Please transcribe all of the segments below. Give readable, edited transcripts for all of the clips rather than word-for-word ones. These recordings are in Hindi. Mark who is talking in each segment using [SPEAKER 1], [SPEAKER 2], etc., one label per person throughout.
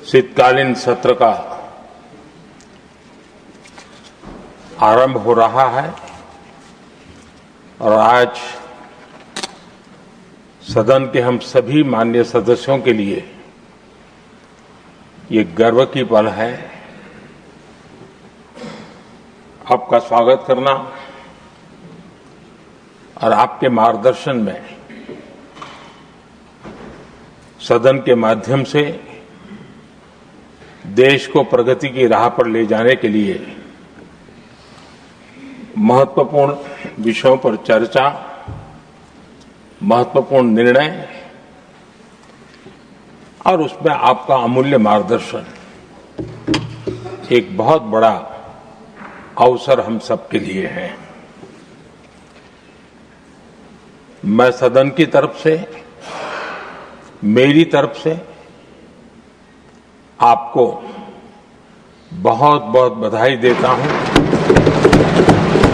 [SPEAKER 1] शीतकालीन सत्र का आरंभ हो रहा है और आज सदन के हम सभी माननीय सदस्यों के लिए ये गर्व की पल है। आपका स्वागत करना और आपके मार्गदर्शन में सदन के माध्यम से देश को प्रगति की राह पर ले जाने के लिए महत्वपूर्ण विषयों पर चर्चा, महत्वपूर्ण निर्णय और उसमें आपका अमूल्य मार्गदर्शन एक बहुत बड़ा अवसर हम सबके लिए है। मैं सदन की तरफ से, मेरी तरफ से आपको बहुत बहुत बधाई देता हूं,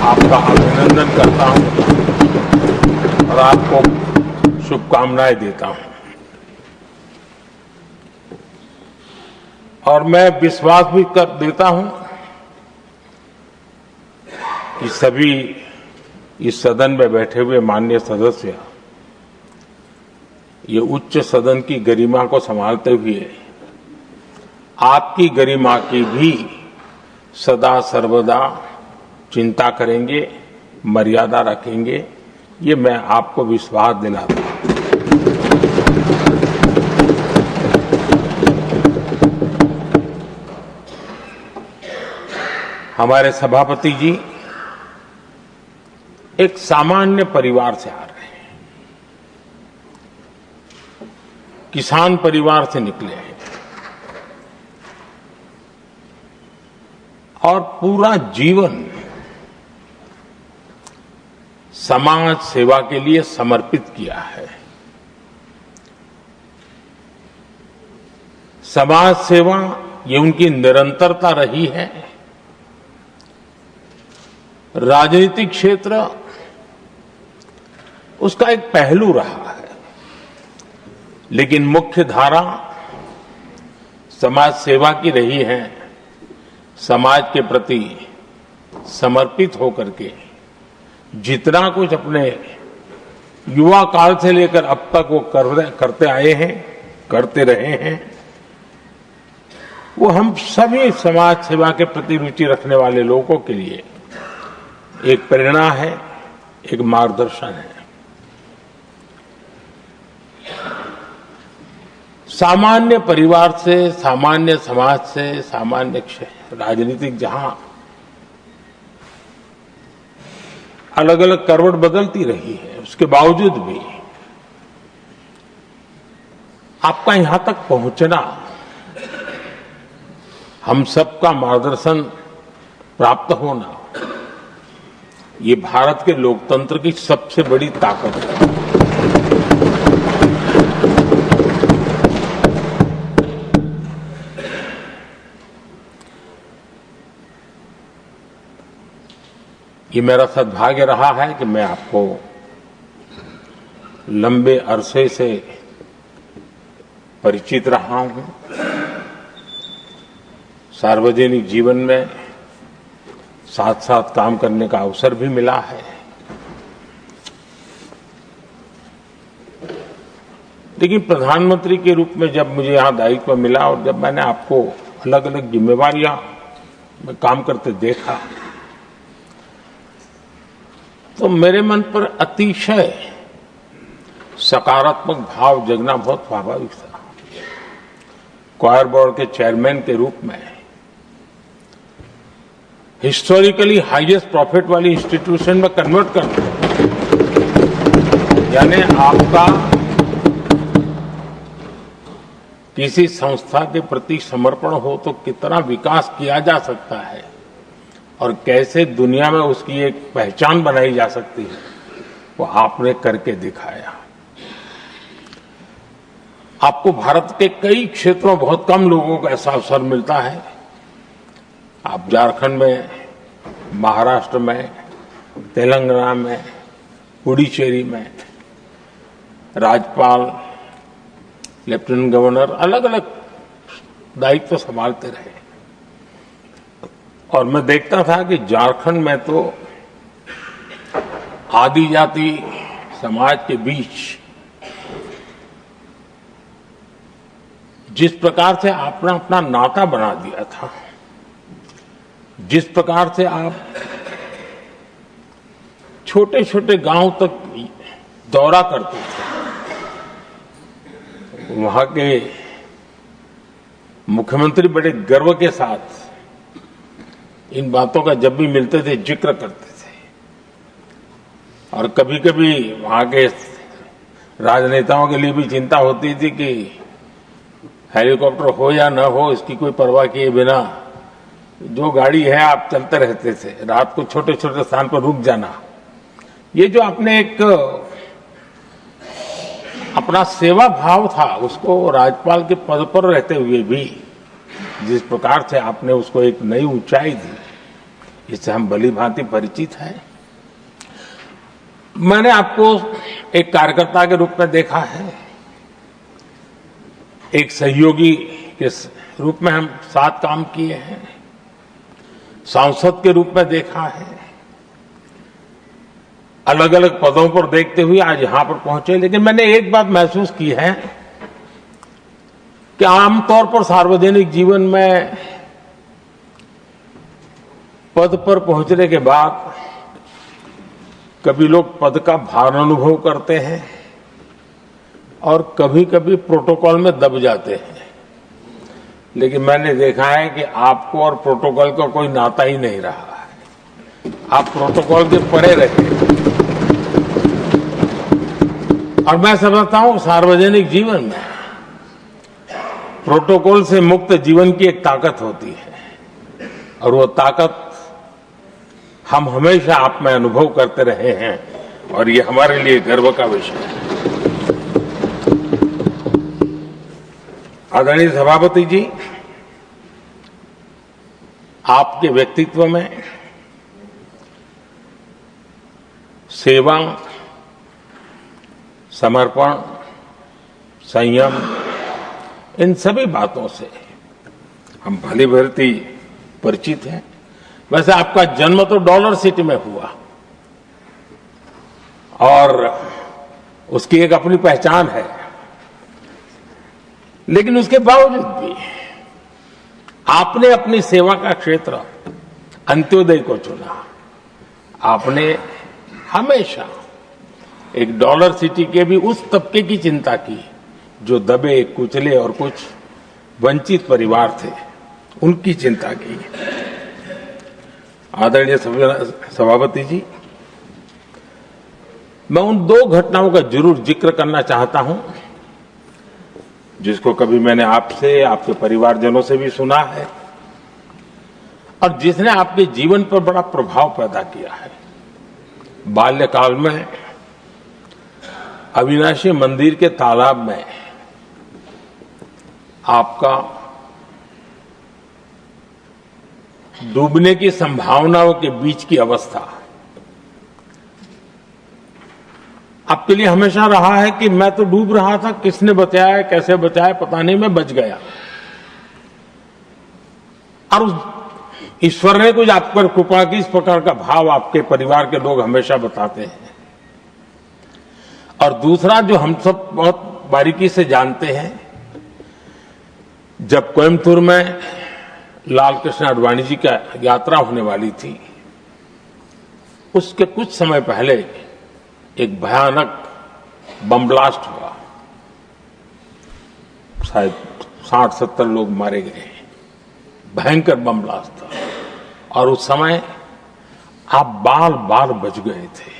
[SPEAKER 1] आपका अभिनंदन करता हूं और आपको शुभकामनाएं देता हूं। और मैं विश्वास भी कर देता हूं कि सभी इस सदन में बैठे हुए माननीय सदस्य ये उच्च सदन की गरिमा को संभालते हुए आपकी गरिमा की भी सदा सर्वदा चिंता करेंगे, मर्यादा रखेंगे, ये मैं आपको विश्वास दिलाता हूं। हमारे सभापति जी एक सामान्य परिवार से आ रहे हैं, किसान परिवार से निकले हैं और पूरा जीवन समाज सेवा के लिए समर्पित किया है। समाज सेवा ये उनकी निरंतरता रही है। राजनीतिक क्षेत्र उसका एक पहलू रहा है, लेकिन मुख्य धारा समाज सेवा की रही है। समाज के प्रति समर्पित होकर के जितना कुछ अपने युवा काल से लेकर अब तक वो करते आए हैं, करते रहे हैं, वो हम सभी समाज सेवा के प्रति रुचि रखने वाले लोगों के लिए एक प्रेरणा है, एक मार्गदर्शन है। सामान्य परिवार से, सामान्य समाज से, सामान्य राजनीतिक जहां अलग अलग करवट बदलती रही है, उसके बावजूद भी आपका यहां तक पहुंचना, हम सबका मार्गदर्शन प्राप्त होना, ये भारत के लोकतंत्र की सबसे बड़ी ताकत है। ये मेरा सद्भाग्य रहा है कि मैं आपको लंबे अरसे से परिचित रहा हूं। सार्वजनिक जीवन में साथ साथ काम करने का अवसर भी मिला है। लेकिन प्रधानमंत्री के रूप में जब मुझे यहां दायित्व मिला और जब मैंने आपको अलग अलग जिम्मेवारियां में काम करते देखा, तो मेरे मन पर अतिशय सकारात्मक भाव जगना बहुत स्वाभाविक था। क्वायर बोर्ड के चेयरमैन के रूप में हिस्टोरिकली हाईएस्ट प्रॉफिट वाली इंस्टीट्यूशन में कन्वर्ट करना, यानी आपका किसी संस्था के प्रति समर्पण हो तो कितना विकास किया जा सकता है और कैसे दुनिया में उसकी एक पहचान बनाई जा सकती है, वो आपने करके दिखाया। आपको भारत के कई क्षेत्रों में बहुत कम लोगों को ऐसा अवसर मिलता है। आप झारखंड में, महाराष्ट्र में, तेलंगाना में, पुडुचेरी में राज्यपाल, लेफ्टिनेंट गवर्नर, अलग अलग दायित्व संभालते रहे। और मैं देखता था कि झारखंड में तो आदिजाति समाज के बीच जिस प्रकार से आपने अपना नाता बना दिया था, जिस प्रकार से आप छोटे छोटे गांव तक दौरा करते थे, वहां के मुख्यमंत्री बड़े गर्व के साथ इन बातों का जब भी मिलते थे जिक्र करते थे। और कभी कभी वहां के राजनेताओं के लिए भी चिंता होती थी कि हेलीकॉप्टर हो या न हो, इसकी कोई परवाह किए बिना जो गाड़ी है आप चलते रहते थे, रात को छोटे छोटे स्थान पर रुक जाना। ये जो आपने एक अपना सेवा भाव था, उसको राज्यपाल के पद पर रहते हुए भी जिस प्रकार से आपने उसको एक नई ऊंचाई दी, इससे हम भली भांति परिचित हैं। मैंने आपको एक कार्यकर्ता के रूप में देखा है, एक सहयोगी के रूप में हम साथ काम किए हैं, सांसद के रूप में देखा है, अलग अलग पदों पर देखते हुए आज यहां पर पहुंचे। लेकिन मैंने एक बात महसूस की है कि आमतौर पर सार्वजनिक जीवन में पद पर पहुंचने के बाद कभी लोग पद का भार अनुभव करते हैं और कभी कभी प्रोटोकॉल में दब जाते हैं। लेकिन मैंने देखा है कि आपको और प्रोटोकॉल का कोई नाता ही नहीं रहा है, आप प्रोटोकॉल के परे रहे। और मैं समझता हूं सार्वजनिक जीवन में प्रोटोकॉल से मुक्त जीवन की एक ताकत होती है, और वो ताकत हम हमेशा आप में अनुभव करते रहे हैं, और ये हमारे लिए गर्व का विषय है। आदरणीय सभापति जी, आपके व्यक्तित्व में सेवा, समर्पण, संयम, इन सभी बातों से हम भली भांति परिचित हैं। वैसे आपका जन्म तो डॉलर सिटी में हुआ और उसकी एक अपनी पहचान है, लेकिन उसके बावजूद भी आपने अपनी सेवा का क्षेत्र अंत्योदय को चुना। आपने हमेशा एक डॉलर सिटी के भी उस तबके की चिंता की जो दबे कुचले और कुछ वंचित परिवार थे, उनकी चिंता की। आदरणीय सभापति जी, मैं उन दो घटनाओं का जरूर जिक्र करना चाहता हूं जिसको कभी मैंने आपसे, आपके परिवारजनों से भी सुना है और जिसने आपके जीवन पर बड़ा प्रभाव पैदा किया है। बाल्यकाल में अविनाशी मंदिर के तालाब में आपका डूबने की संभावनाओं के बीच की अवस्था आपके लिए हमेशा रहा है कि मैं तो डूब रहा था, किसने बचाया, कैसे बचाया पता नहीं, मैं बच गया। और उस ईश्वर ने कुछ आप पर कृपा की, इस प्रकार का भाव आपके परिवार के लोग हमेशा बताते हैं। और दूसरा जो हम सब बहुत बारीकी से जानते हैं, जब कोयम्बतूर में लाल कृष्ण आडवाणी जी का यात्रा होने वाली थी, उसके कुछ समय पहले एक भयानक बम ब्लास्ट हुआ, शायद 60-70 लोग मारे गए। भयंकर बम ब्लास्ट था और उस समय आप बाल बाल बच गए थे।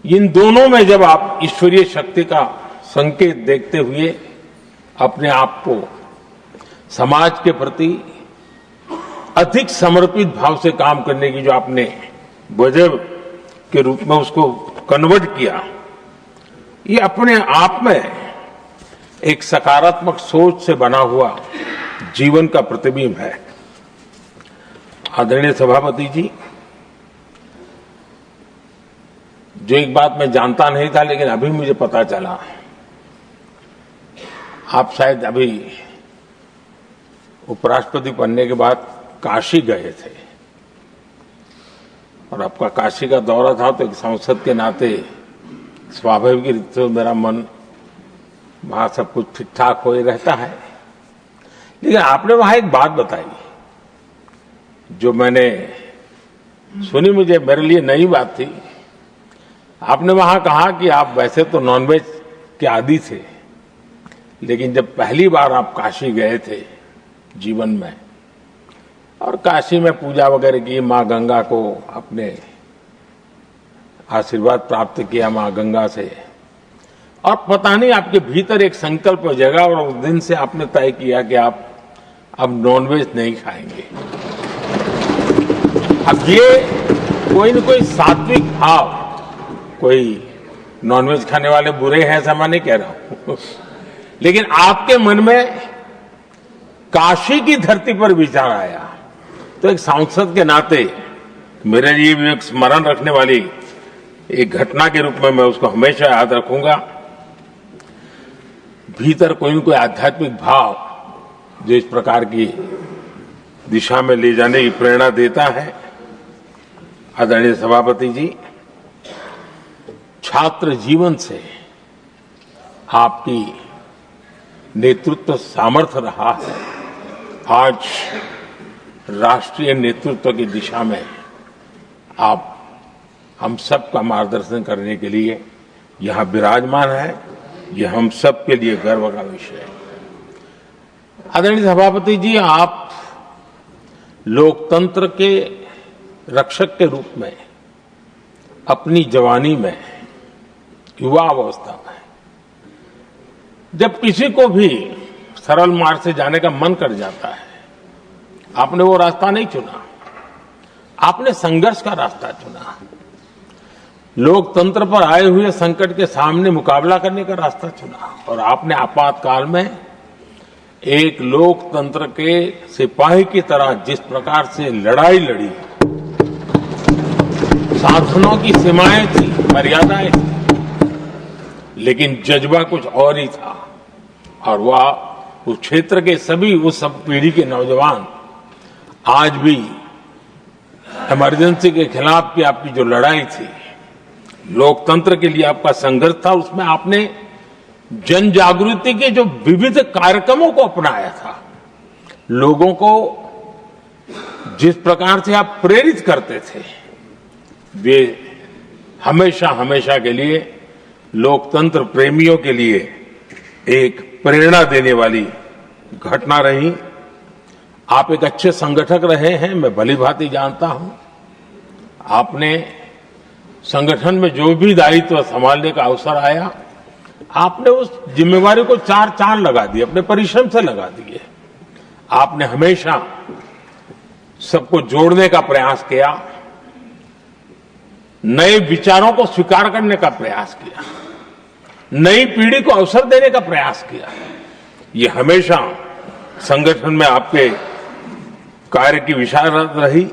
[SPEAKER 1] इन दोनों में जब आप ईश्वरीय शक्ति का संकेत देखते हुए अपने आप को समाज के प्रति अधिक समर्पित भाव से काम करने की जो आपने वजह के रूप में उसको कन्वर्ट किया, ये अपने आप में एक सकारात्मक सोच से बना हुआ जीवन का प्रतिबिंब है। आदरणीय सभापति जी, जो एक बात मैं जानता नहीं था लेकिन अभी मुझे पता चला, आप शायद अभी उपराष्ट्रपति बनने के बाद काशी गए थे और आपका काशी का दौरा था, तो एक सांसद के नाते स्वाभाविक रूप से मेरा मन वहां सब कुछ ठीक ठाक हो ही रहता है। लेकिन आपने वहां एक बात बताई जो मैंने सुनी, मुझे मेरे लिए नई बात थी। आपने वहां कहा कि आप वैसे तो नॉनवेज के आदी थे, लेकिन जब पहली बार आप काशी गए थे जीवन में और काशी में पूजा वगैरह की, मां गंगा को अपने आशीर्वाद प्राप्त किया मां गंगा से, और पता नहीं आपके भीतर एक संकल्प जगा और उस दिन से आपने तय किया कि आप अब नॉनवेज नहीं खाएंगे। अब ये कोई न कोई सात्विक भाव, कोई नॉनवेज खाने वाले बुरे हैं ऐसा मैं नहीं कह रहा हूं, लेकिन आपके मन में काशी की धरती पर विचार आया, तो एक सांसद के नाते मेरे लिए भी एक स्मरण रखने वाली एक घटना के रूप में मैं उसको हमेशा याद रखूंगा। भीतर कोई न कोई आध्यात्मिक भाव जो इस प्रकार की दिशा में ले जाने की प्रेरणा देता है। आदरणीय सभापति जी, छात्र जीवन से आपकी नेतृत्व सामर्थ्य रहा है। आज राष्ट्रीय नेतृत्व की दिशा में आप हम सब का मार्गदर्शन करने के लिए यहां विराजमान है। यह हम सब के लिए गर्व का विषय है। आदरणीय सभापति जी, आप लोकतंत्र के रक्षक के रूप में अपनी जवानी में, युवा अवस्था में, जब किसी को भी सरल मार्ग से जाने का मन कर जाता है, आपने वो रास्ता नहीं चुना, आपने संघर्ष का रास्ता चुना। लोकतंत्र पर आए हुए संकट के सामने मुकाबला करने का रास्ता चुना और आपने आपातकाल में एक लोकतंत्र के सिपाही की तरह जिस प्रकार से लड़ाई लड़ी, साधनों की सीमाएं थी, मर्यादाएं थी, लेकिन जज्बा कुछ और ही था। और वह उस क्षेत्र के सभी, उस सब पीढ़ी के नौजवान आज भी इमरजेंसी के खिलाफ की आपकी जो लड़ाई थी, लोकतंत्र के लिए आपका संघर्ष था, उसमें आपने जन जागृति के जो विविध कार्यक्रमों को अपनाया था, लोगों को जिस प्रकार से आप प्रेरित करते थे, वे हमेशा हमेशा के लिए लोकतंत्र प्रेमियों के लिए एक प्रेरणा देने वाली घटना रही। आप एक अच्छे संगठक रहे हैं, मैं भली भांति जानता हूं। आपने संगठन में जो भी दायित्व संभालने का अवसर आया, आपने उस जिम्मेवारी को चार चांद लगा दिए, अपने परिश्रम से लगा दिए। आपने हमेशा सबको जोड़ने का प्रयास किया, नए विचारों को स्वीकार करने का प्रयास किया, नई पीढ़ी को अवसर देने का प्रयास किया। ये हमेशा संगठन में आपके कार्य की विशारत रही।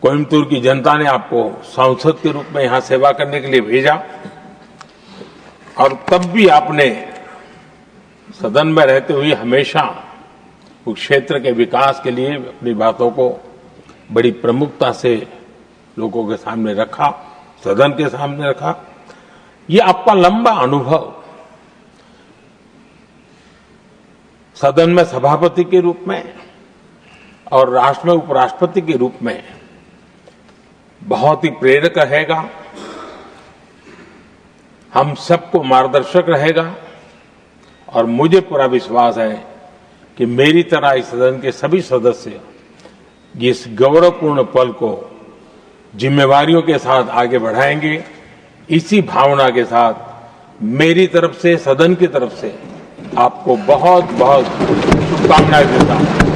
[SPEAKER 1] कोयम्बतूर की जनता ने आपको सांसद के रूप में यहां सेवा करने के लिए भेजा और तब भी आपने सदन में रहते हुए हमेशा उस क्षेत्र के विकास के लिए अपनी बातों को बड़ी प्रमुखता से लोगों के सामने रखा, सदन के सामने रखा। ये आपका लंबा अनुभव सदन में सभापति के रूप में और राष्ट्र में उपराष्ट्रपति के रूप में बहुत ही प्रेरक रहेगा, हम सबको मार्गदर्शक रहेगा। और मुझे पूरा विश्वास है कि मेरी तरह इस सदन के सभी सदस्य इस गौरवपूर्ण पल को जिम्मेवारियों के साथ आगे बढ़ाएंगे। इसी भावना के साथ मेरी तरफ से, सदन की तरफ से आपको बहुत बहुत शुभकामनाएं देता हूं।